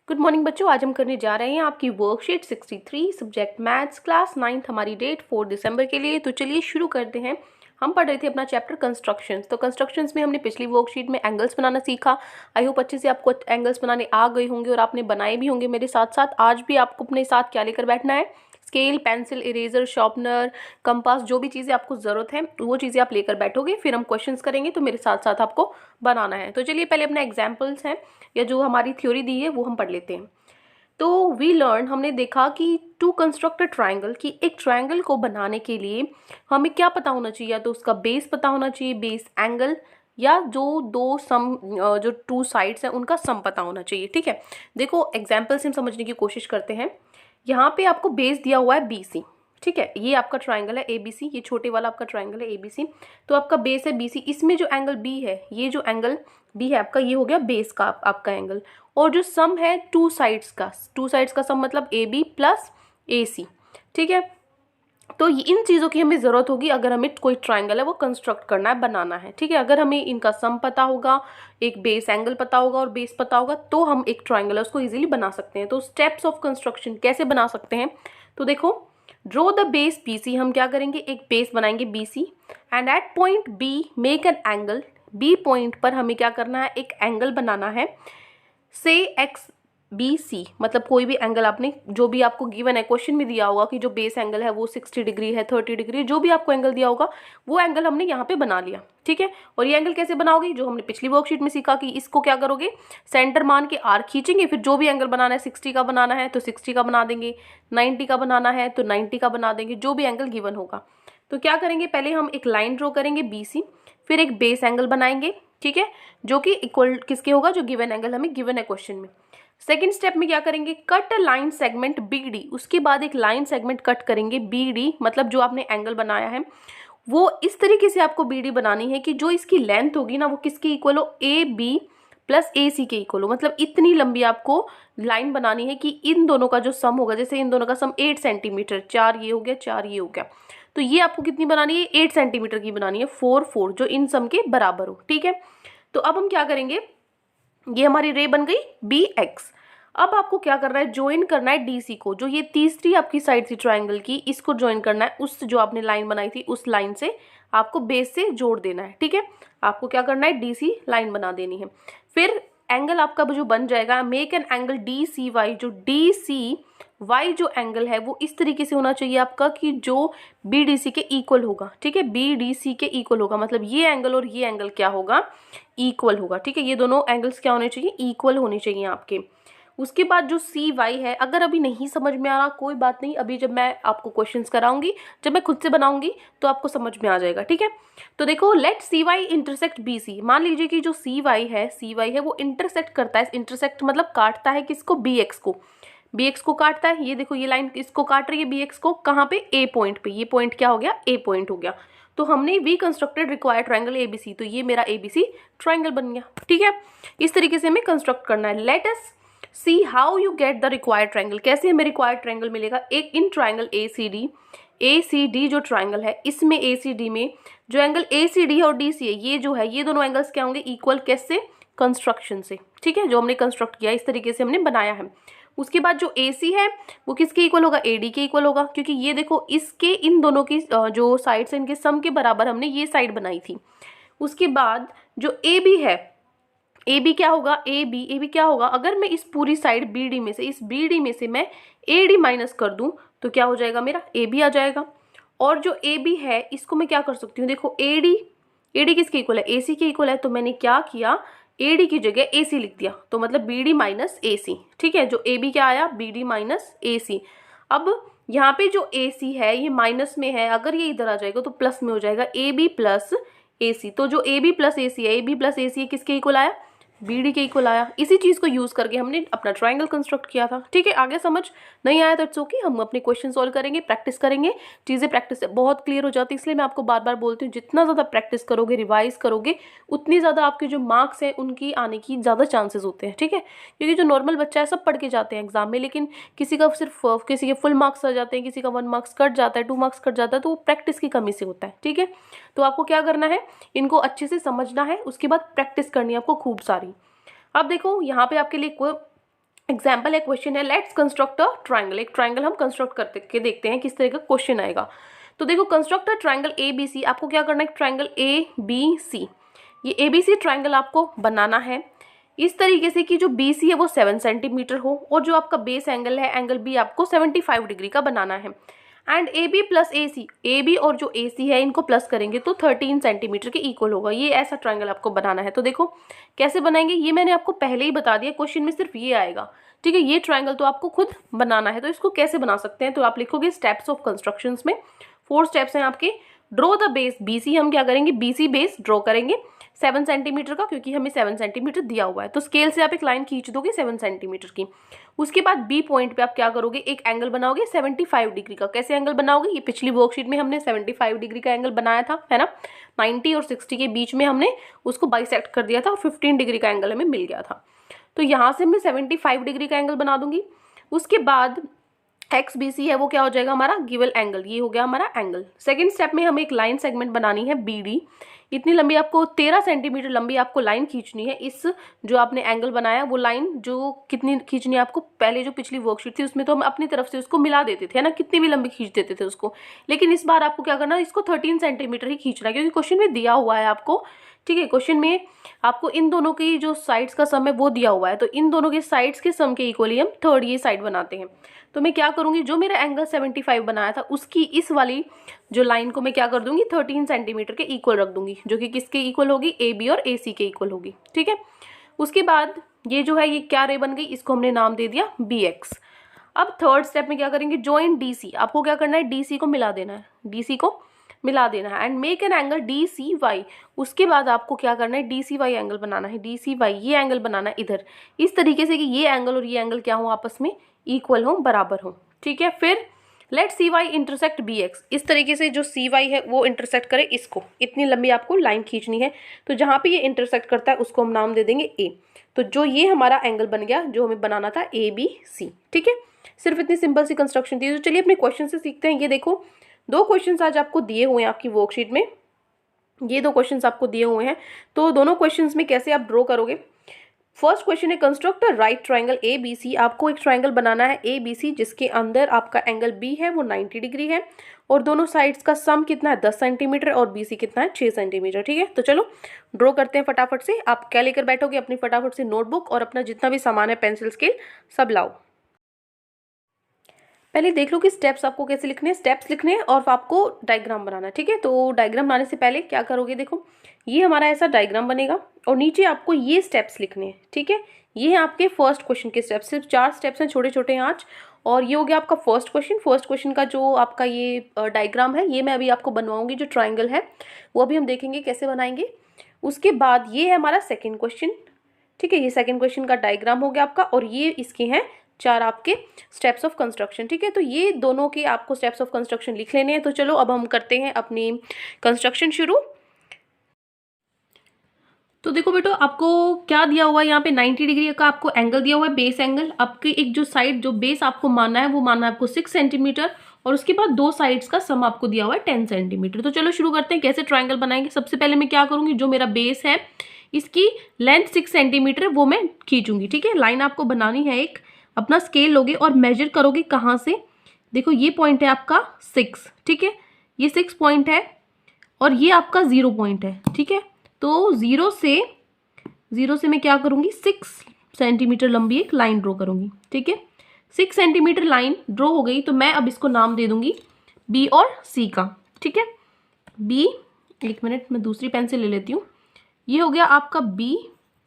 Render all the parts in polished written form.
Good morning बच्चों, आज हम करने जा रहे हैं आपकी worksheet 63 subject maths class 9th। हमारी डेट 4 दिसंबर के लिए। तो चलिए शुरू करते हैं। हम पढ़ रहे थे अपना चैप्टर कंस्ट्रक्शंस। तो कंस्ट्रक्शंस में हमने पिछली वर्कशीट में एंगल्स बनाना सीखा। आई होप अच्छे से आपको एंगल्स बनाने आ गए होंगे और आपने बनाए भी होंगे मेरे साथ साथ। आज भी आपको अपने साथ क्या लेकर बैठना है? Scale, pencil, eraser, sharpener, compass, जो भी चीज़ें आपको ज़रूरत है वो चीज़ें आप लेकर बैठोगे। फिर हम क्वेश्चंस करेंगे तो मेरे साथ साथ आपको बनाना है। तो चलिए पहले अपना एग्जाम्पल्स हैं या जो हमारी थ्योरी दी है वो हम पढ़ लेते हैं। तो वी लर्न, हमने देखा कि टू कंस्ट्रक्ट अ ट्राइंगल, कि एक ट्राइंगल को बनाने के लिए हमें क्या पता होना चाहिए? या तो उसका बेस पता होना चाहिए, बेस एंगल, या जो दो सम जो टू साइड्स हैं उनका सम पता होना चाहिए। ठीक है, देखो एग्जाम्पल से हम समझने की कोशिश करते हैं। यहाँ पे आपको बेस दिया हुआ है BC। ठीक है, ये आपका ट्राइंगल है ABC, ये छोटे वाला आपका ट्राइंगल है ABC। तो आपका बेस है BC, इसमें जो एंगल B है, ये जो एंगल B है आपका, ये हो गया बेस का आपका एंगल। और जो सम है टू साइड्स का सम मतलब AB प्लस AC। ठीक है, तो इन चीज़ों की हमें ज़रूरत होगी अगर हमें कोई ट्राइंगल है वो कंस्ट्रक्ट करना है, बनाना है। ठीक है, अगर हमें इनका सम पता होगा, एक बेस एंगल पता होगा और बेस पता होगा, तो हम एक ट्राइंगल है उसको इजीली बना सकते हैं। तो स्टेप्स ऑफ कंस्ट्रक्शन कैसे बना सकते हैं? तो देखो, ड्रॉ द बेस BC। हम क्या करेंगे? एक बेस बनाएंगे BC and at point B make an angle. B point पर हमें क्या करना है? एक एंगल बनाना है। से XBC, मतलब कोई भी एंगल आपने, जो भी आपको गिवन है, क्वेश्चन में दिया होगा कि जो बेस एंगल है वो 60 डिग्री है, 30 डिग्री, जो भी आपको एंगल दिया होगा वो एंगल हमने यहाँ पे बना लिया। ठीक है, और ये एंगल कैसे बनाओगे? जो हमने पिछली वर्कशीट में सीखा कि इसको क्या करोगे? सेंटर मान के आर्क खींचेंगे, फिर जो भी एंगल बनाना है, 60 का बनाना है तो 60 का बना देंगे, 90 का बनाना है तो 90 का बना देंगे, जो भी एंगल गिवन होगा। तो क्या करेंगे? पहले हम एक लाइन ड्रॉ करेंगे BC, फिर एक बेस एंगल बनाएंगे। ठीक है, जो कि इक्वल किसके होगा? जो गिवन एंगल हमें गिवन है क्वेश्चन में। सेकेंड स्टेप में क्या करेंगे? Cut a line segment BD। उसके बाद एक लाइन सेगमेंट कट करेंगे BD, मतलब जो आपने एंगल बनाया है वो इस तरीके से आपको BD बनानी है कि जो इसकी लेंथ होगी ना वो किसके इक्वल हो? AB प्लस AC के इक्वल हो। मतलब इतनी लंबी आपको लाइन बनानी है कि इन दोनों का जो सम होगा, जैसे इन दोनों का सम 8 सेंटीमीटर, 4 ये हो गया, 4 ये हो गया, तो ये आपको कितनी बनानी है? 8 सेंटीमीटर की बनानी है, 4 जो इन सम के बराबर हो। ठीक है, तो अब हम क्या करेंगे? ये हमारी रे बन गई BX। अब आपको क्या करना है? ज्वाइन करना है DC को, जो ये तीसरी आपकी साइड थी ट्राइंगल की, इसको ज्वाइन करना है उस जो आपने लाइन बनाई थी उस लाइन से, आपको बेस से जोड़ देना है। ठीक है, आपको क्या करना है? DC लाइन बना देनी है। फिर एंगल आपका जो बन जाएगा, मेक एन एंगल DCY। जो DCY जो एंगल है वो इस तरीके से होना चाहिए आपका कि जो BDC के इक्वल होगा। ठीक है, BDC के इक्वल होगा, मतलब ये एंगल और ये एंगल क्या होगा? इक्वल होगा। ठीक है, ये दोनों एंगल्स क्या होने चाहिए? इक्वल होने चाहिए आपके। उसके बाद जो CY है, अगर अभी नहीं समझ में आ रहा कोई बात नहीं, अभी जब मैं आपको क्वेश्चंस कराऊंगी, जब मैं खुद से बनाऊंगी तो आपको समझ में आ जाएगा। ठीक है, तो देखो, लेट CY इंटरसेक्ट BC। मान लीजिए कि जो CY है वो इंटरसेक्ट करता है, इंटरसेक्ट मतलब काटता है किसको? BX को काटता है। ये देखो, ये लाइन इसको काट रही है BX को, कहाँ पे? A पॉइंट पे। ये पॉइंट क्या हो गया? A पॉइंट हो गया। तो हमने we constructed required triangle ABC, तो ये मेरा ABC ट्राइंगल बन गया। ठीक है, इस तरीके से हमें कंस्ट्रक्ट करना है। Let us see how you get the required triangle. कैसे हमें रिक्वायर्ड ट्राइंगल मिलेगा? एक इन ट्राइंगल ACD जो ट्राइंगल है, इसमें ACD में जो एंगल ACD है और DC है, ये जो है, ये दोनों एंगल्स क्या होंगे? इक्वल। कैसे? कंस्ट्रक्शन से। ठीक है, जो हमने कंस्ट्रक्ट किया इस तरीके से हमने बनाया है। उसके बाद जो AC है वो किसके इक्वल होगा? AD के इक्वल होगा, क्योंकि ये देखो इसके इन दोनों की जो साइड्स हैं इनके सम के बराबर हमने ये साइड बनाई थी। उसके बाद जो AB है, AB क्या होगा? AB क्या होगा? अगर मैं इस पूरी साइड BD में से, इस BD में से मैं AD माइनस कर दूं तो क्या हो जाएगा? मेरा AB आ जाएगा। और जो AB है इसको मैं क्या कर सकती हूँ? देखो, AD किसके इक्वल है? AC के इक्वल है, तो मैंने क्या किया? AD की जगह AC लिख दिया, तो मतलब BD माइनस AC। ठीक है, जो AB क्या आया? BD minus AC। अब यहाँ पे जो AC है ये माइनस में है, अगर ये इधर आ जाएगा तो प्लस में हो जाएगा, AB प्लस AC। तो जो AB प्लस AC है, AB प्लस AC किसके इक्वल आया? BD के इक्वल आया। इसी चीज को यूज करके हमने अपना ट्राइंगल कंस्ट्रक्ट किया था। ठीक है, आगे समझ नहीं आया तो इट्स ओके, हम अपने क्वेश्चन सॉल्व करेंगे, प्रैक्टिस करेंगे, चीजें प्रैक्टिस से बहुत क्लियर हो जाती है। इसलिए मैं आपको बार बार बोलती हूँ, जितना ज्यादा प्रैक्टिस करोगे, रिवाइज करोगे, उतनी ज्यादा आपके जो मार्क्स हैं उनकी आने की ज्यादा चांसेस होते हैं। ठीक है, क्योंकि जो नॉर्मल बच्चा है सब पढ़ के जाते हैं एग्जाम में, लेकिन किसी का सिर्फ किसी के फुल मार्क्स आ जाते हैं, किसी का 1 मार्क्स कट जाता है, 2 मार्क्स कट जाता है, तो वो प्रैक्टिस की कमी से होता है। ठीक है, तो आपको क्या करना है? इनको अच्छे से समझना है, उसके बाद प्रैक्टिस करनी है आपको खूब सारी। अब देखो, यहाँ पे आपके लिए एग्जाम्पल है, क्वेश्चन है, लेट्स कंस्ट्रक्ट अ ट्राइंगल। एक ट्राइंगल हम कंस्ट्रक्ट करके देखते हैं किस तरह का क्वेश्चन आएगा। तो देखो, construct a triangle A B C. आपको क्या करना है, ट्राइंगल ए बी सी, ये ए बी सी ट्राइंगल आपको बनाना है इस तरीके से कि जो बी सी है वो 7 सेंटीमीटर हो और जो आपका बेस एंगल है, एंगल बी, आपको 75 डिग्री का बनाना है। And A B plus A C, A B और जो ए सी है इनको प्लस करेंगे तो 13 सेंटीमीटर के इक्वल होगा। ये ऐसा ट्राइंगल आपको बनाना है। तो देखो कैसे बनाएंगे, ये मैंने आपको पहले ही बता दिया, क्वेश्चन में सिर्फ ये आएगा, ठीक है। ये ट्राइंगल तो आपको खुद बनाना है। तो इसको कैसे बना सकते हैं, तो आप लिखोगे स्टेप्स ऑफ कंस्ट्रक्शंस में 4 स्टेप्स हैं आपके। Draw the base B C, हम क्या करेंगे, बी सी बेस ड्रॉ करेंगे 7 सेंटीमीटर का, क्योंकि हमें 7 सेंटीमीटर दिया हुआ है। तो स्केल से आप एक लाइन खींच दोगे 7 सेंटीमीटर की। उसके बाद बी पॉइंट पे आप क्या करोगे, एक एंगल बनाओगे 75 डिग्री का। कैसे एंगल बनाओगे, ये पिछली वर्कशीट में हमने 75 डिग्री का एंगल बनाया था, है ना। 90 और 60 के बीच में हमने उसको बाइसेक्ट कर दिया था और 15 डिग्री का एंगल हमें मिल गया था। तो यहाँ से मैं 75 डिग्री का एंगल बना दूंगी। उसके बाद एक्स बी सी है वो क्या हो जाएगा हमारा गिवन एंगल, ये हो गया हमारा एंगल। सेकंड स्टेप में हमें एक लाइन सेगमेंट बनानी है बी डी। इतनी लंबी, आपको 13 सेंटीमीटर लंबी आपको लाइन खींचनी है। इस जो आपने एंगल बनाया वो लाइन जो कितनी खींचनी है आपको, पहले जो पिछली वर्कशीट थी उसमें तो हम अपनी तरफ से उसको मिला देते थे, है ना, कितनी भी लंबी खींच देते थे उसको। लेकिन इस बार आपको क्या करना है, इसको 13 सेंटीमीटर ही खींचना है, क्योंकि क्वेश्चन में दिया हुआ है आपको, ठीक है। क्वेश्चन में आपको इन दोनों की जो साइड्स का सम है वो दिया हुआ है, तो इन दोनों के साइड्स के सम के इक्वली हम थर्ड ये साइड बनाते हैं। तो मैं क्या करूंगी, जो मेरा एंगल 75 बनाया था उसकी इस वाली जो लाइन को मैं क्या कर दूंगी, 13 सेंटीमीटर के इक्वल रख दूंगी, जो कि किसके इक्वल होगी, ए बी और ए सी के इक्वल होगी, ठीक है। उसके बाद ये जो है ये क्या रे बन गई, इसको हमने नाम दे दिया बी एक्स। अब थर्ड स्टेप में क्या करेंगे, जॉइन डी सी। आपको क्या करना है, डी सी को मिला देना है, डी सी को मिला देना है and make an angle D C Y. उसके बाद आपको क्या करना है, डी सी वाई एंगल बनाना है, डी सी वाई ये एंगल बनाना है इधर, इस तरीके से कि ये एंगल और ये एंगल क्या हो, आपस में इक्वल हो, बराबर हो, ठीक है। फिर let C Y intersect B X, इस तरीके से जो सी वाई है वो इंटरसेक्ट करे इसको। इतनी लंबी आपको लाइन खींचनी है, तो जहाँ पे ये इंटरसेक्ट करता है उसको हम नाम दे देंगे ए। तो जो ये हमारा एंगल बन गया जो हमें बनाना था ए बी सी, ठीक है। सिर्फ इतनी सिंपल सी कंस्ट्रक्शन थी। तो चलिए अपने क्वेश्चन से सीखते हैं। ये देखो 2 क्वेश्चन आज आपको दिए हुए हैं आपकी वर्कशीट में, ये 2 क्वेश्चंस आपको दिए हुए हैं। तो दोनों क्वेश्चंस में कैसे आप ड्रॉ करोगे। फर्स्ट क्वेश्चन है construct a right triangle A B C. आपको एक ट्राइंगल बनाना है ए बी सी जिसके अंदर आपका एंगल बी है वो 90 डिग्री है और दोनों साइड्स का सम कितना है 10 सेंटीमीटर और बी सी कितना है 6 सेंटीमीटर, ठीक है। तो चलो ड्रॉ करते हैं फटाफट से। आप क्या लेकर बैठोगे, अपनी फटाफट से नोटबुक और अपना जितना भी सामान है, पेंसिल स्केल सब लाओ। पहले देख लो कि स्टेप्स आपको कैसे लिखने हैं, स्टेप्स लिखने हैं और आपको डायग्राम बनाना है, ठीक है। तो डायग्राम बनाने से पहले क्या करोगे, देखो ये हमारा ऐसा डायग्राम बनेगा और नीचे आपको ये स्टेप्स लिखने हैं, ठीक है। ये है आपके फर्स्ट क्वेश्चन के स्टेप्स, सिर्फ 4 स्टेप्स हैं छोटे छोटे आज। और ये हो गया आपका फर्स्ट क्वेश्चन। फर्स्ट क्वेश्चन का जो आपका ये डायग्राम है ये मैं अभी आपको बनवाऊंगी, जो ट्राइंगल है वो अभी हम देखेंगे कैसे बनाएंगे। उसके बाद ये है हमारा सेकेंड क्वेश्चन, ठीक है। ये सेकेंड क्वेश्चन का डायग्राम हो गया आपका और ये इसके हैं 4 आपके स्टेप्स ऑफ कंस्ट्रक्शन, ठीक है। तो ये दोनों के आपको स्टेप्स ऑफ कंस्ट्रक्शन लिख लेने हैं। तो चलो अब हम करते हैं अपनी कंस्ट्रक्शन शुरू। तो देखो बेटो आपको क्या दिया हुआ है, यहाँ पे 90 डिग्री का आपको एंगल दिया हुआ है, बेस एंगल। आपकी एक जो साइड जो बेस आपको मानना है वो मानना है आपको 6 सेंटीमीटर और उसके बाद 2 साइड्स का सम आपको दिया हुआ है 10 सेंटीमीटर। तो चलो शुरू करते हैं कैसे ट्राइंगल बनाएंगे। सबसे पहले मैं क्या करूंगी, जो मेरा बेस है इसकी लेंथ 6 सेंटीमीटर वो मैं खींचूंगी, ठीक है। लाइन आपको बनानी है, एक अपना स्केल लोगे और मेजर करोगे कहाँ से। देखो ये पॉइंट है आपका 6, ठीक है, ये 6 पॉइंट है और ये आपका 0 पॉइंट है, ठीक है। तो जीरो से मैं क्या करूंगी, 6 सेंटीमीटर लंबी एक लाइन ड्रॉ करूंगी, ठीक है। 6 सेंटीमीटर लाइन ड्रॉ हो गई तो मैं अब इसको नाम दे दूंगी बी और सी का, ठीक है। बी, एक मिनट मैं दूसरी पेंसिल ले लेती हूँ। ये हो गया आपका बी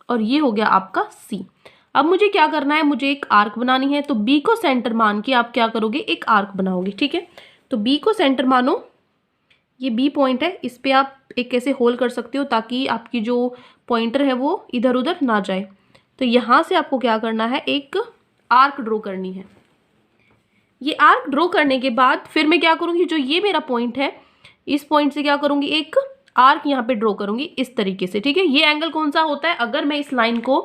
और ये हो गया आपका सी। अब मुझे क्या करना है, मुझे एक आर्क बनानी है। तो बी को सेंटर मान के आप क्या करोगे, एक आर्क बनाओगे, ठीक है। तो बी को सेंटर मानो, ये बी पॉइंट है, इस पे आप एक ऐसे होल कर सकते हो ताकि आपकी जो पॉइंटर है वो इधर उधर ना जाए। तो यहाँ से आपको क्या करना है, एक आर्क ड्रॉ करनी है। ये आर्क ड्रॉ करने के बाद फिर मैं क्या करूँगी, जो ये मेरा पॉइंट है इस पॉइंट से क्या करूँगी, एक आर्क यहाँ पे ड्रॉ करूँगी इस तरीके से, ठीक है। ये एंगल कौन सा होता है, अगर मैं इस लाइन को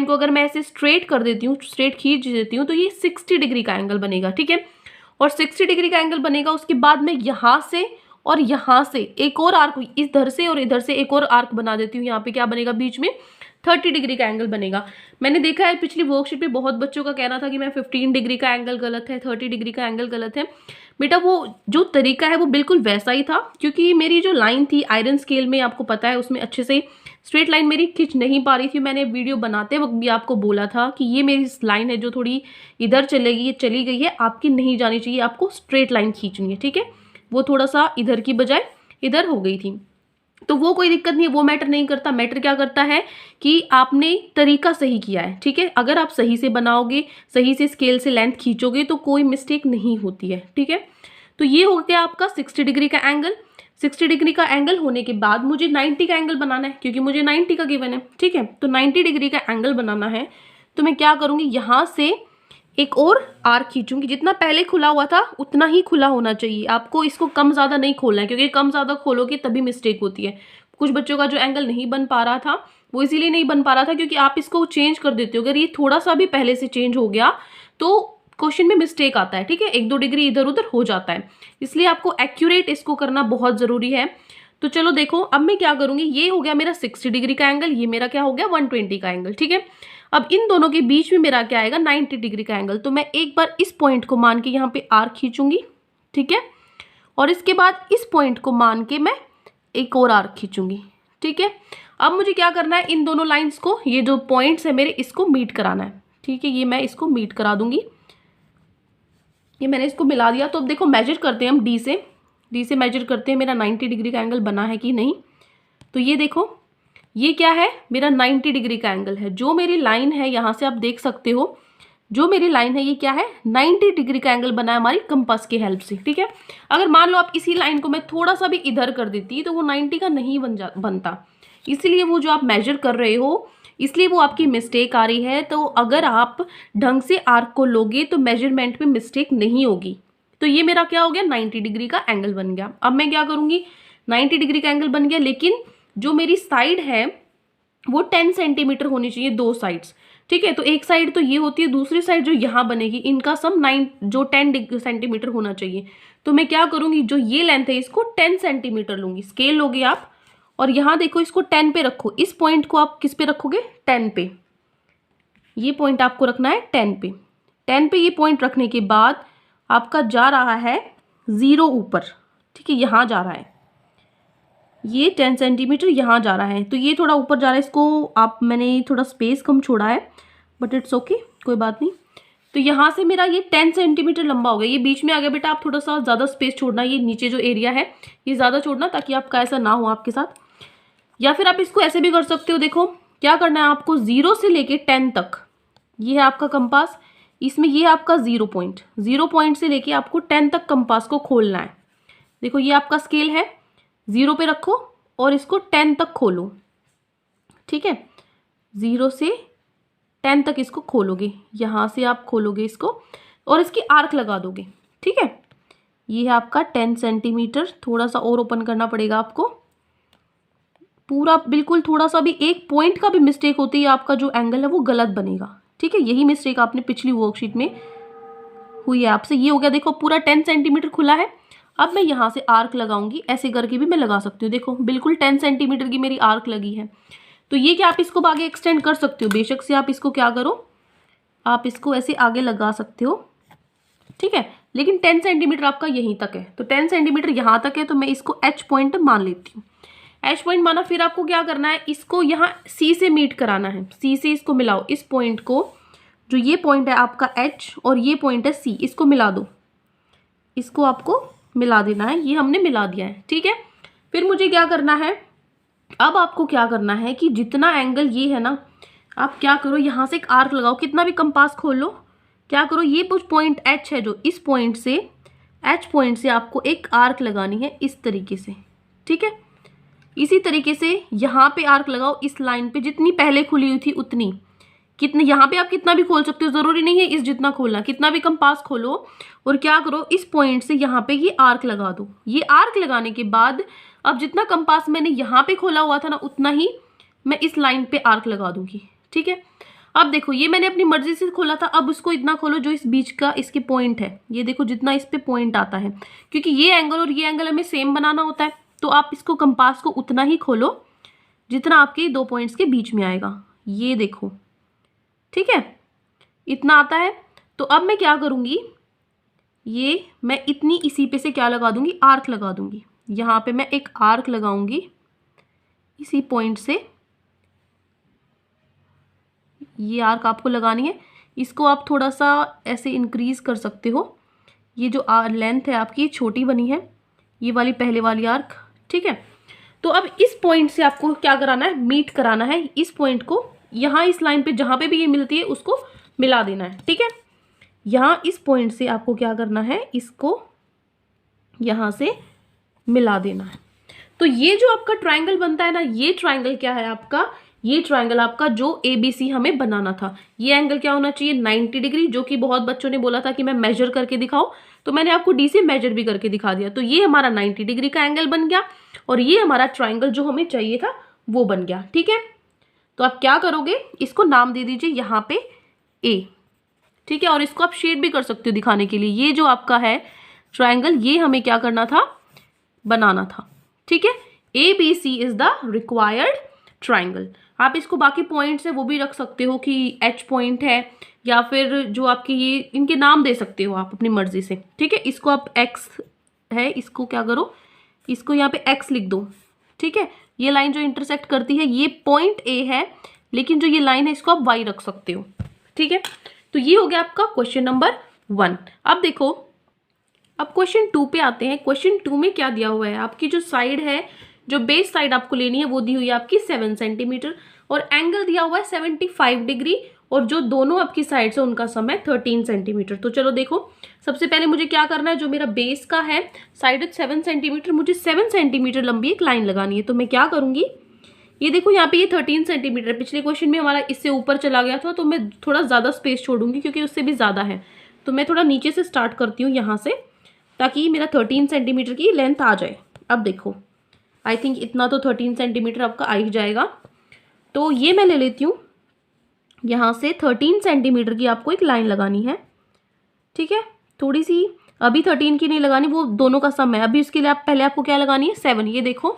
अगर मैं ऐसे स्ट्रेट कर देती हूँ, स्ट्रेट खींच देती हूँ तो ये 60 डिग्री का एंगल बनेगा, ठीक है। और 60 डिग्री का एंगल बनेगा। उसके बाद मैं यहाँ से और यहाँ से एक और आर्क, इधर से और इधर से एक और आर्क बना देती हूँ। यहाँ पे क्या बनेगा, बीच में 30 डिग्री का एंगल बनेगा। मैंने देखा है पिछली वर्कशीट पे बहुत बच्चों का कहना था कि मैं 15 डिग्री का एंगल गलत है, 30 डिग्री का एंगल गलत है। बेटा वो जो तरीका है वो बिल्कुल वैसा ही था, क्योंकि मेरी जो लाइन थी आयरन स्केल में, आपको पता है उसमें अच्छे से स्ट्रेट लाइन मेरी खिंच नहीं पा रही थी। मैंने वीडियो बनाते वक्त भी आपको बोला था कि ये मेरी लाइन है जो थोड़ी इधर चलेगी, ये चली गई है, आपकी नहीं जानी चाहिए, आपको स्ट्रेट लाइन खींचनी है, ठीक है। वो थोड़ा सा इधर की बजाय इधर हो गई थी, तो वो कोई दिक्कत नहीं है, वो मैटर नहीं करता। मैटर क्या करता है कि आपने तरीका सही किया है, ठीक है। अगर आप सही से बनाओगे, सही से स्केल से लेंथ खींचोगे तो कोई मिस्टेक नहीं होती है, ठीक है। तो ये हो गया आपका 60 डिग्री का एंगल। 60 डिग्री का एंगल होने के बाद मुझे 90 का एंगल बनाना है, क्योंकि मुझे 90 का गिवन है, ठीक है। तो 90 डिग्री का एंगल बनाना है तो मैं क्या करूंगी, यहां से एक और आर्क खींचूंगी। जितना पहले खुला हुआ था उतना ही खुला होना चाहिए, आपको इसको कम ज्यादा नहीं खोलना है, क्योंकि कम ज्यादा खोलोगे तभी मिस्टेक होती है। कुछ बच्चों का जो एंगल नहीं बन पा रहा था वो इसीलिए नहीं बन पा रहा था क्योंकि आप इसको चेंज कर देते हो। अगर ये थोड़ा सा भी पहले से चेंज हो गया तो क्वेश्चन में मिस्टेक आता है, ठीक है, 1-2 डिग्री इधर उधर हो जाता है। इसलिए आपको एक्यूरेट इसको करना बहुत जरूरी है। तो चलो देखो, अब मैं क्या करूंगी, ये हो गया मेरा 60 डिग्री का एंगल, ये मेरा क्या हो गया 120 का एंगल, ठीक है। अब इन दोनों के बीच में मेरा क्या आएगा 90 डिग्री का एंगल। तो मैं एक बार इस पॉइंट को मान के यहाँ पे आर्क खींचूंगी, ठीक है, और इसके बाद इस पॉइंट को मान के मैं एक और आर्क खींचूंगी, ठीक है। अब मुझे क्या करना है, इन दोनों लाइंस को, ये जो पॉइंट्स है मेरे, इसको मीट कराना है, ठीक है। ये मैं इसको मीट करा दूंगी, ये मैंने इसको मिला दिया। तो अब देखो मेजर करते हैं हम डी से मेजर करते हैं मेरा 90 डिग्री का एंगल बना है कि नहीं। तो ये देखो, ये क्या है, मेरा 90 डिग्री का एंगल है। जो मेरी लाइन है यहाँ से आप देख सकते हो, जो मेरी लाइन है ये क्या है 90 डिग्री का एंगल बना है हमारी कंपास की हेल्प से, ठीक है। अगर मान लो आप इसी लाइन को मैं थोड़ा सा भी इधर कर देती तो वो 90 का नहीं बनता। इसलिए वो जो आप मेजर कर रहे हो, इसलिए वो आपकी मिस्टेक आ रही है। तो अगर आप ढंग से आर्क को लोगे तो मेजरमेंट में मिस्टेक नहीं होगी। तो ये मेरा क्या हो गया 90 डिग्री का एंगल बन गया। अब मैं क्या करूंगी, 90 डिग्री का एंगल बन गया, लेकिन जो मेरी साइड है वो 10 सेंटीमीटर होनी चाहिए, दो साइड्स, ठीक है। तो एक साइड तो ये होती है, दूसरी साइड जो यहाँ बनेगी इनका सम 10 सेंटीमीटर होना चाहिए। तो मैं क्या करूंगी, जो ये लेंथ है इसको 10 सेंटीमीटर लूंगी। स्केल लोगे आप और यहाँ देखो इसको 10 पे रखो। इस पॉइंट को आप किस पे रखोगे 10 पे, ये पॉइंट आपको रखना है 10 पे। 10 पे ये पॉइंट रखने के बाद आपका जा रहा है 0 ऊपर, ठीक है, यहाँ जा रहा है, ये 10 सेंटीमीटर यहाँ जा रहा है। तो ये थोड़ा ऊपर जा रहा है, इसको आप, मैंने थोड़ा स्पेस कम छोड़ा है बट इट्स ओके, कोई बात नहीं। तो यहाँ से मेरा ये 10 सेंटीमीटर लंबा हो गया, ये बीच में आ गया। बेटा आप थोड़ा सा ज़्यादा स्पेस छोड़ना, ये नीचे जो एरिया है ये ज़्यादा छोड़ना, ताकि आपका ऐसा ना हो आपके साथ। या फिर आप इसको ऐसे भी कर सकते हो, देखो क्या करना है आपको, 0 से लेके 10 तक, ये है आपका कंपास, इसमें ये आपका 0 पॉइंट से लेके आपको 10 तक कंपास को खोलना है। देखो ये आपका स्केल है, 0 पे रखो और इसको 10 तक खोलो, ठीक है। 0 से 10 तक इसको खोलोगे, यहाँ से आप खोलोगे इसको और इसकी आर्क लगा दोगे, ठीक है। ये है आपका 10 सेंटीमीटर, थोड़ा सा और ओपन करना पड़ेगा आपको, पूरा बिल्कुल, थोड़ा सा भी एक पॉइंट का भी मिस्टेक होती है आपका जो एंगल है वो गलत बनेगा, ठीक है। यही मिस्टेक आपने पिछली वर्कशीट में हुई है आपसे। ये हो गया, देखो पूरा 10 सेंटीमीटर खुला है। अब मैं यहाँ से आर्क लगाऊंगी, ऐसे करके भी मैं लगा सकती हूँ। देखो बिल्कुल 10 सेंटीमीटर की मेरी आर्क लगी है। तो ये क्या आप इसको आगे एक्सटेंड कर सकते हो, बेशक से आप इसको क्या करो, आप इसको ऐसे आगे लगा सकते हो, ठीक है। लेकिन 10 सेंटीमीटर आपका यहीं तक है, तो 10 सेंटीमीटर यहाँ तक है, तो मैं इसको H पॉइंट मान लेती हूँ। H पॉइंट माना, फिर आपको क्या करना है, इसको यहाँ C से मीट कराना है, C से इसको मिलाओ। इस पॉइंट को, जो ये पॉइंट है आपका H और ये पॉइंट है C, इसको मिला दो, इसको आपको मिला देना है। ये हमने मिला दिया है, ठीक है। फिर मुझे क्या करना है, अब आपको क्या करना है कि जितना एंगल ये है ना, आप क्या करो, यहाँ से एक आर्क लगाओ, कितना भी कंपास खोल लो, क्या करो, ये कुछ पॉइंट H है, जो इस पॉइंट से, H पॉइंट से आपको एक आर्क लगानी है इस तरीके से, ठीक है। इसी तरीके से यहाँ पे आर्क लगाओ, इस लाइन पे जितनी पहले खुली हुई थी उतनी, कितने, यहाँ पे आप कितना भी खोल सकते हो, जरूरी नहीं है इस जितना खोलना, कितना भी कंपास खोलो और क्या करो, इस पॉइंट से यहाँ पे ये आर्क लगा दो। ये आर्क लगाने के बाद अब जितना कंपास मैंने यहाँ पे खोला हुआ था ना, उतना ही मैं इस लाइन पे आर्क लगा दूंगी, ठीक है। अब देखो ये मैंने अपनी मर्जी से खोला था, अब उसको इतना खोलो जो इस बीच का इसके पॉइंट है, ये देखो जितना इस पे पॉइंट आता है, क्योंकि ये एंगल और ये एंगल हमें सेम बनाना होता है। तो आप इसको कंपास को उतना ही खोलो जितना आपके दो पॉइंट्स के बीच में आएगा, ये देखो, ठीक है, इतना आता है। तो अब मैं क्या करूँगी, ये मैं इतनी इसी पे से क्या लगा दूंगी, आर्क लगा दूंगी। यहाँ पे मैं एक आर्क लगाऊंगी इसी पॉइंट से, ये आर्क आपको लगानी है। इसको आप थोड़ा सा ऐसे इंक्रीज कर सकते हो। ये जो लेंथ है आपकी छोटी बनी है, ये वाली पहले वाली आर्क, ठीक है। तो अब इस पॉइंट से आपको क्या कराना है, मीट कराना है इस पॉइंट को। यहाँ इस लाइन पे जहाँ पे भी ये मिलती है उसको मिला देना है, ठीक है। यहाँ इस पॉइंट से आपको क्या करना है, इसको यहाँ से मिला देना है। तो ये जो आपका ट्रायंगल बनता है ना, ये ट्रायंगल क्या है आपका, ये ट्रायंगल आपका जो ABC हमें बनाना था, ये एंगल क्या होना चाहिए, 90 डिग्री, जो कि बहुत बच्चों ने बोला था कि मैं मेजर करके दिखाऊं, तो मैंने आपको D से मेजर भी करके दिखा दिया। तो ये हमारा 90 डिग्री का एंगल बन गया और ये हमारा ट्रायंगल जो हमें चाहिए था वो बन गया, ठीक है। तो आप क्या करोगे, इसको नाम दे दीजिए यहाँ पे A, ठीक है। और इसको आप शेड भी कर सकते हो दिखाने के लिए। ये जो आपका है ट्रायंगल, ये हमें क्या करना था, बनाना था, ठीक है। ABC is the required triangle. आप इसको बाकी पॉइंट्स है वो भी रख सकते हो कि H पॉइंट है, या फिर जो आपके ये इनके नाम दे सकते हो आप अपनी मर्जी से, ठीक है। इसको आप X है, इसको क्या करो, इसको यहाँ पे X लिख दो, ठीक है। ये लाइन जो इंटरसेक्ट करती है ये पॉइंट A है, लेकिन जो ये लाइन है इसको आप Y रख सकते हो, ठीक है। तो ये हो गया आपका क्वेश्चन नंबर 1। अब देखो, अब क्वेश्चन 2 पे आते हैं। क्वेश्चन 2 में क्या दिया हुआ है, आपकी जो साइड है, जो बेस साइड आपको लेनी है वो दी हुई है आपकी 7 सेंटीमीटर और एंगल दिया हुआ है 75 डिग्री, और जो दोनों आपकी साइड है उनका सम है 13 सेंटीमीटर। तो चलो देखो, सबसे पहले मुझे क्या करना है, जो मेरा बेस का है साइड 7 सेंटीमीटर, मुझे 7 सेंटीमीटर लंबी एक लाइन लगानी है। तो मैं क्या करूंगी, ये देखो यहाँ पे ये 13 सेंटीमीटर, पिछले क्वेश्चन में हमारा इससे ऊपर चला गया था, तो मैं थोड़ा ज़्यादा स्पेस छोड़ूंगी क्योंकि उससे भी ज़्यादा है। तो मैं थोड़ा नीचे से स्टार्ट करती हूँ यहाँ से, ताकि मेरा 13 सेंटीमीटर की लेंथ आ जाए। अब देखो, आई थिंक इतना तो 13 सेंटीमीटर आपका आ ही जाएगा। तो ये मैं ले लेती हूँ, यहाँ से 13 सेंटीमीटर की आपको एक लाइन लगानी है, ठीक है। थोड़ी सी अभी 13 की नहीं लगानी, वो दोनों का सम है। अभी उसके लिए आप पहले आपको क्या लगानी है, 7। ये देखो,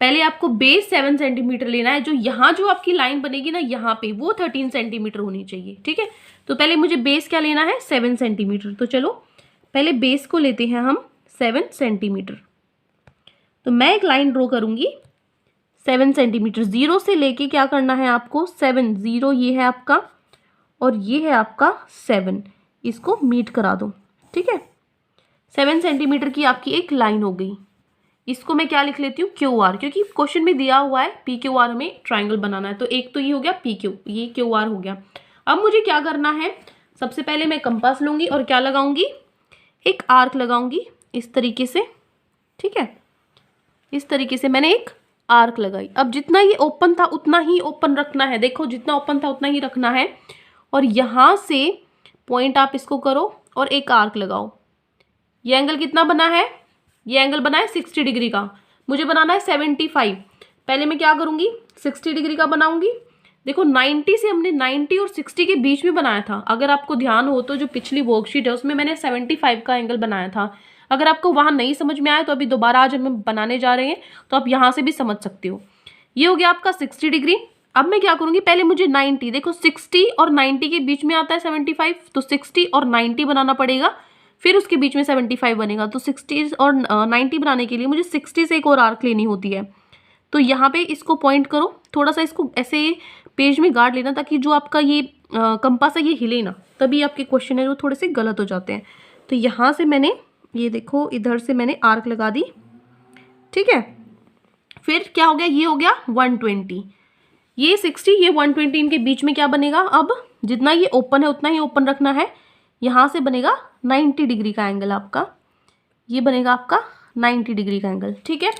पहले आपको बेस 7 सेंटीमीटर लेना है। जो यहाँ जो आपकी लाइन बनेगी ना यहाँ पे, वो 13 सेंटीमीटर होनी चाहिए, ठीक है। तो पहले मुझे बेस क्या लेना है, 7 सेंटीमीटर। तो चलो पहले बेस को लेते हैं हम 7 सेंटीमीटर। तो मैं एक लाइन ड्रॉ करूंगी 7 सेंटीमीटर, 0 से लेके क्या करना है आपको, 7, 0 ये है आपका और ये है आपका 7, इसको मीट करा दो, ठीक है। 7 सेंटीमीटर की आपकी एक लाइन हो गई। इसको मैं क्या लिख लेती हूँ, QR, क्योंकि क्वेश्चन में दिया हुआ है PQR हमें ट्राइंगल बनाना है। तो एक तो ये हो गया PQ, ये QR हो गया। अब मुझे क्या करना है, सबसे पहले मैं कंपास लूंगी और क्या लगाऊंगी, एक आर्क लगाऊंगी इस तरीके से, ठीक है। इस तरीके से मैंने एक आर्क लगाई। अब जितना ये ओपन था उतना ही ओपन रखना है, देखो जितना ओपन था उतना ही रखना है। और यहाँ से पॉइंट आप इसको करो और एक आर्क लगाओ। ये एंगल कितना बना है, ये एंगल बना है 60 डिग्री का, मुझे बनाना है 75। पहले मैं क्या करूंगी, 60 डिग्री का बनाऊंगी। देखो 90 से हमने 90 और 60 के बीच में बनाया था। अगर आपको ध्यान हो तो जो पिछली वर्कशीट है उसमें मैंने 75 का एंगल बनाया था। अगर आपको वहां नहीं समझ में आया तो अभी दोबारा आज हम बनाने जा रहे हैं, तो आप यहाँ से भी समझ सकते हो। ये हो गया आपका 60 डिग्री। अब मैं क्या करूंगी, पहले मुझे 90, देखो 60 और 90 के बीच में आता है 75, तो 60 और 90 बनाना पड़ेगा, फिर उसके बीच में 75 बनेगा। तो 60 और 90 बनाने के लिए मुझे 60 से एक और आर्क लेनी होती है। तो यहाँ पे इसको पॉइंट करो, थोड़ा सा इसको ऐसे पेज में गाड़ लेना, ताकि जो आपका ये कंपास है ये हिले ना, तभी आपके क्वेश्चन है वो थोड़े से गलत हो जाते हैं। तो यहाँ से मैंने ये देखो इधर से मैंने आर्क लगा दी, ठीक है। फिर क्या हो गया, ये हो गया 120, ये 60, ये 120, इनके बीच में क्या बनेगा, अब जितना ये ओपन है उतना ही ओपन रखना है। यहाँ से बनेगा 90 डिग्री का एंगल आपका, ये बनेगा आपका 90 डिग्री का एंगल, ठीक है।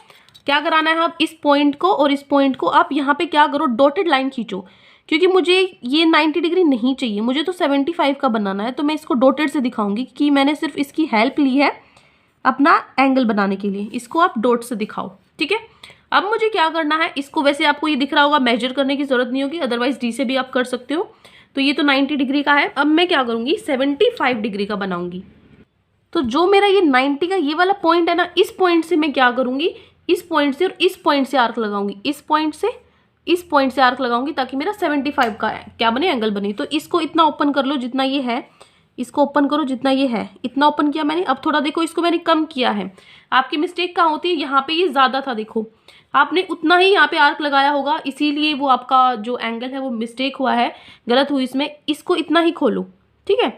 क्या कराना है, आप इस पॉइंट को और इस पॉइंट को आप यहाँ पे क्या करो, डॉटेड लाइन खींचो, क्योंकि मुझे ये 90 डिग्री नहीं चाहिए, मुझे तो 75 का बनाना है। तो मैं इसको डॉटेड से दिखाऊंगी कि मैंने सिर्फ इसकी हेल्प ली है अपना एंगल बनाने के लिए। इसको आप डॉट से दिखाओ, ठीक है। अब मुझे क्या करना है, इसको वैसे आपको ये दिख रहा होगा, मेजर करने की जरूरत नहीं होगी, अदरवाइज D से भी आप कर सकते हो। तो ये तो 90 डिग्री का है। अब मैं क्या करूंगी, 75 डिग्री का बनाऊंगी। तो जो मेरा ये 90 का ये वाला पॉइंट है ना, इस पॉइंट से मैं क्या करूंगी, इस पॉइंट से और इस पॉइंट से आर्क लगाऊंगी, इस पॉइंट से इस पॉइंट से आर्क लगाऊंगी ताकि मेरा 75 का क्या बने, एंगल बने। तो इसको इतना ओपन कर लो जितना ये है, इसको ओपन करो जितना ये है, इतना ओपन किया मैंने। अब थोड़ा देखो इसको मैंने कम किया है। आपकी मिस्टेक कहाँ होती है, यहाँ पे ये ज़्यादा था, देखो आपने उतना ही यहाँ पे आर्क लगाया होगा, इसीलिए वो आपका जो एंगल है वो मिस्टेक हुआ है, गलत हुई इसमें। इसको इतना ही खोलो, ठीक है,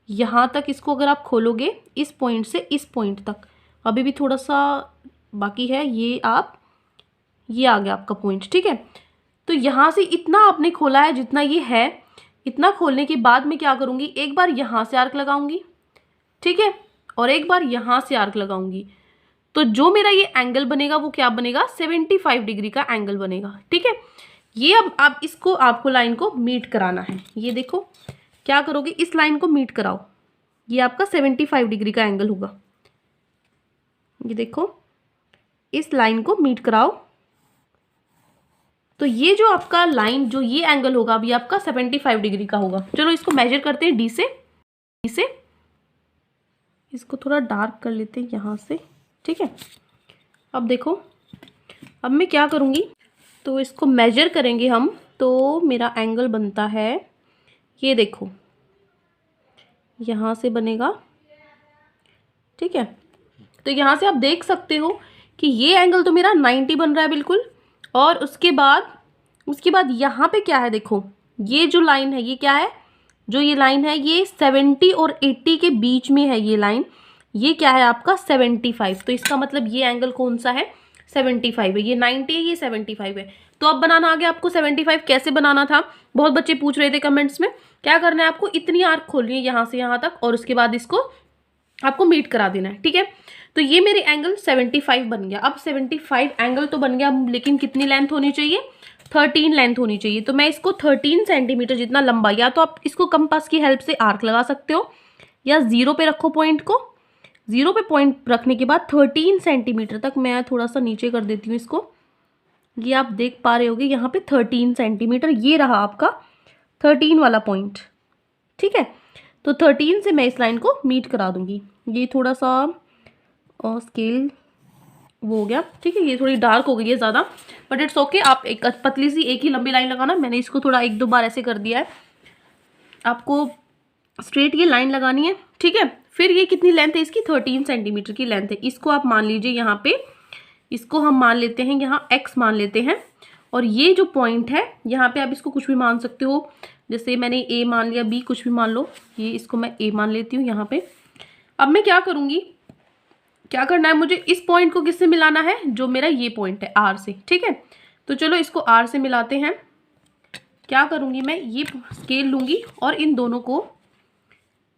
यहाँ तक इसको अगर आप खोलोगे इस पॉइंट से इस पॉइंट तक, अभी भी थोड़ा सा बाकी है, ये आ गया आपका पॉइंट, ठीक है। तो यहाँ से इतना आपने खोला है जितना ये है। इतना खोलने के बाद मैं क्या करूँगी, एक बार यहाँ से आर्क लगाऊंगी, ठीक है, और एक बार यहाँ से आर्क लगाऊंगी। तो जो मेरा ये एंगल बनेगा वो क्या बनेगा, 75 डिग्री का एंगल बनेगा, ठीक है। ये अब आप इसको, आपको लाइन को मीट कराना है। ये देखो क्या करोगे, इस लाइन को मीट कराओ, ये आपका 75 डिग्री का एंगल होगा। ये देखो इस लाइन को मीट कराओ, तो ये जो आपका लाइन, जो ये एंगल होगा अभी आपका 75 डिग्री का होगा। चलो इसको मेजर करते हैं डी से। इसको थोड़ा डार्क कर लेते हैं यहाँ से, ठीक है। अब देखो, अब मैं क्या करूँगी, तो इसको मेजर करेंगे हम, तो मेरा एंगल बनता है, ये देखो यहाँ से बनेगा, ठीक है। तो यहाँ से आप देख सकते हो कि ये एंगल तो मेरा 90 बन रहा है बिल्कुल। और उसके बाद यहाँ पे क्या है, देखो ये जो लाइन है ये क्या है, जो ये लाइन है ये 70 और 80 के बीच में है ये लाइन। ये क्या है आपका 75। तो इसका मतलब ये एंगल कौन सा है, 75 है। ये 90 है, ये 75 है। तो अब बनाना आ गया आपको 75। कैसे बनाना था, बहुत बच्चे पूछ रहे थे कमेंट्स में। क्या करना है आपको, इतनी आर्क खोलनी है यहाँ से यहाँ तक, और उसके बाद इसको आपको मीट करा देना है, ठीक है। तो ये मेरे एंगल 75 बन गया। अब 75 एंगल तो बन गया, लेकिन कितनी लेंथ होनी चाहिए, 13 लेंथ होनी चाहिए। तो मैं इसको 13 सेंटीमीटर जितना लंबा, या तो आप इसको कंपास की हेल्प से आर्क लगा सकते हो, या 0 पे रखो पॉइंट को। 0 पे पॉइंट रखने के बाद 13 सेंटीमीटर तक, मैं थोड़ा सा नीचे कर देती हूँ इसको, ये आप देख पा रहे होगे यहाँ पे 13 सेंटीमीटर, ये रहा आपका 13 वाला पॉइंट, ठीक है। तो 13 से मैं इस लाइन को मीट करा दूंगी। ये थोड़ा सा स्केल वो हो गया, ठीक है, ये थोड़ी डार्क हो गई है ज़्यादा, बट इट्स ओके। आप एक पतली सी एक ही लंबी लाइन लगाना। मैंने इसको थोड़ा 1-2 बार ऐसे कर दिया है, आपको स्ट्रेट ये लाइन लगानी है, ठीक है। फिर ये कितनी लेंथ है इसकी, 13 सेंटीमीटर की लेंथ है। इसको आप मान लीजिए यहाँ पे, इसको हम मान लेते हैं यहाँ x मान लेते हैं, और ये जो पॉइंट है यहाँ पे आप इसको कुछ भी मान सकते हो, जैसे मैंने a मान लिया, b कुछ भी मान लो, ये इसको मैं a मान लेती हूँ यहाँ पे। अब मैं क्या करूँगी, क्या करना है मुझे, इस पॉइंट को किससे मिलाना है, जो मेरा ये पॉइंट है r से, ठीक है। तो चलो इसको r से मिलाते हैं। क्या करूँगी मैं, ये स्केल लूँगी और इन दोनों को,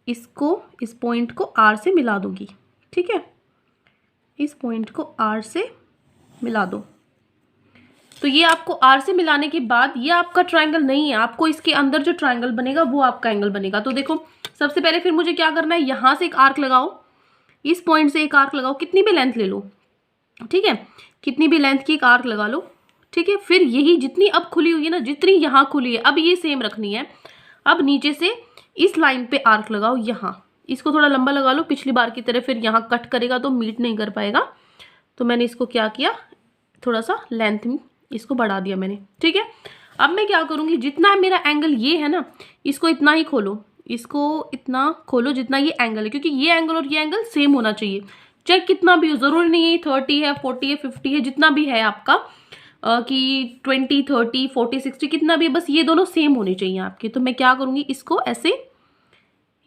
इसको, इस पॉइंट को r से मिला दूँगी, ठीक है। इस पॉइंट को r से मिला दो। तो ये आपको r से मिलाने के बाद, ये आपका ट्रायंगल नहीं है, आपको इसके अंदर जो ट्रायंगल बनेगा वो आपका एंगल बनेगा। तो देखो सबसे पहले फिर मुझे क्या करना है, यहाँ से एक आर्क लगाओ, इस पॉइंट से एक आर्क लगाओ, कितनी भी लेंथ ले लो, ठीक है, कितनी भी लेंथ की एक आर्क लगा लो, ठीक है। फिर यही जितनी अब खुली हुई है ना, जितनी यहाँ खुली है, अब ये सेम रखनी है। अब नीचे से इस लाइन पे आर्क लगाओ, यहाँ इसको थोड़ा लंबा लगा लो पिछली बार की तरह, फिर यहाँ कट करेगा तो मीट नहीं कर पाएगा। तो मैंने इसको क्या किया, थोड़ा सा लेंथ में इसको बढ़ा दिया मैंने, ठीक है। अब मैं क्या करूँगी, जितना मेरा एंगल ये है ना, इसको इतना ही खोलो, इसको इतना खोलो जितना ये एंगल है, क्योंकि ये एंगल और ये एंगल सेम होना चाहिए, चाहे कितना भी हो। ज़रूरी नहीं है 30 है, 40 है, 50 है, जितना भी है आपका, कि 20, 30, 40, 60 कितना भी है, बस ये दोनों सेम होने चाहिए आपके। तो मैं क्या करूँगी, इसको ऐसे,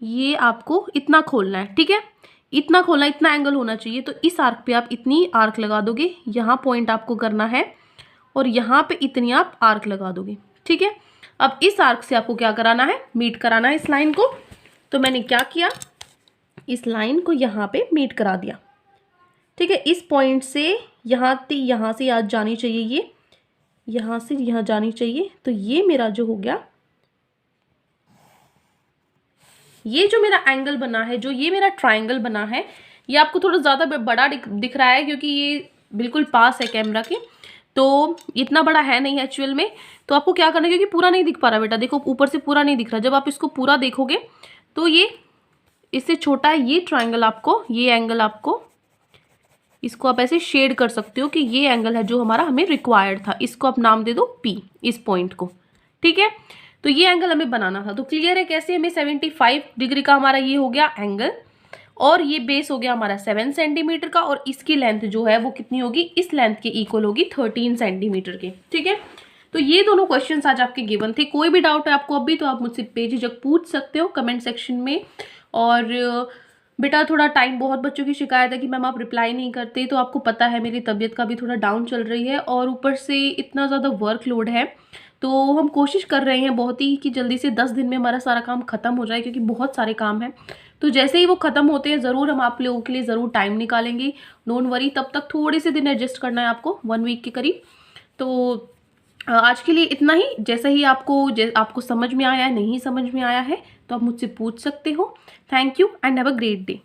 ये आपको इतना खोलना है, ठीक है, इतना खोलना, इतना एंगल होना चाहिए। तो इस आर्क पे आप इतनी आर्क लगा दोगे, यहाँ पॉइंट आपको करना है, और यहाँ पे इतनी आप आर्क लगा दोगे, ठीक है। अब इस आर्क से आपको क्या कराना है, मीट कराना है इस लाइन को। तो मैंने क्या किया, इस लाइन को यहाँ पे मीट करा दिया, ठीक है। इस पॉइंट से यहाँ से आज जानी चाहिए, ये यहाँ से यहाँ जानी चाहिए। तो ये मेरा जो हो गया, ये जो मेरा एंगल बना है, जो ये मेरा ट्रायंगल बना है, ये आपको थोड़ा ज़्यादा बड़ा दिख रहा है क्योंकि ये बिल्कुल पास है कैमरा के, तो इतना बड़ा है नहीं एक्चुअल में। तो आपको क्या करना है, क्योंकि पूरा नहीं दिख पा रहा बेटा, देखो ऊपर से पूरा नहीं दिख रहा। जब आप इसको पूरा देखोगे तो ये इससे छोटा है, ये ट्रायंगल आपको, ये एंगल आपको इसको आप ऐसे शेड कर सकते हो कि ये एंगल है जो हमारा हमें रिक्वायर्ड था, इसको आप नाम दे दो P, इस पॉइंट को। ठीक है, तो ये एंगल हमें बनाना था। तो क्लियर है कैसे हमें 75 डिग्री का हमारा ये हो गया एंगल, और ये बेस हो गया हमारा 7 सेंटीमीटर का, और इसकी लेंथ जो है वो कितनी होगी, इस लेंथ के इक्वल होगी 13 सेंटीमीटर के। ठीक है, तो ये दोनों क्वेश्चंस आज आपके गिवन थे। कोई भी डाउट है आपको अभी तो आप मुझसे बेझिझक पूछ सकते हो कमेंट सेक्शन में। और बेटा थोड़ा टाइम, बहुत बच्चों की शिकायत है कि मैम आप रिप्लाई नहीं करते, तो आपको पता है मेरी तबीयत का भी थोड़ा डाउन चल रही है, और ऊपर से इतना ज़्यादा वर्कलोड है। तो हम कोशिश कर रहे हैं बहुत ही कि जल्दी से 10 दिन में हमारा सारा काम खत्म हो जाए, क्योंकि बहुत सारे काम हैं। तो जैसे ही वो खत्म होते हैं ज़रूर हम आप लोगों के लिए ज़रूर टाइम निकालेंगे, डोंट वरी। तब तक थोड़े से दिन एडजस्ट करना है आपको, 1 वीक के करीब। तो आज के लिए इतना ही। जैसा ही आपको समझ में आया है, नहीं समझ में आया है, तो आप मुझसे पूछ सकते हो। Thank you and have a great day.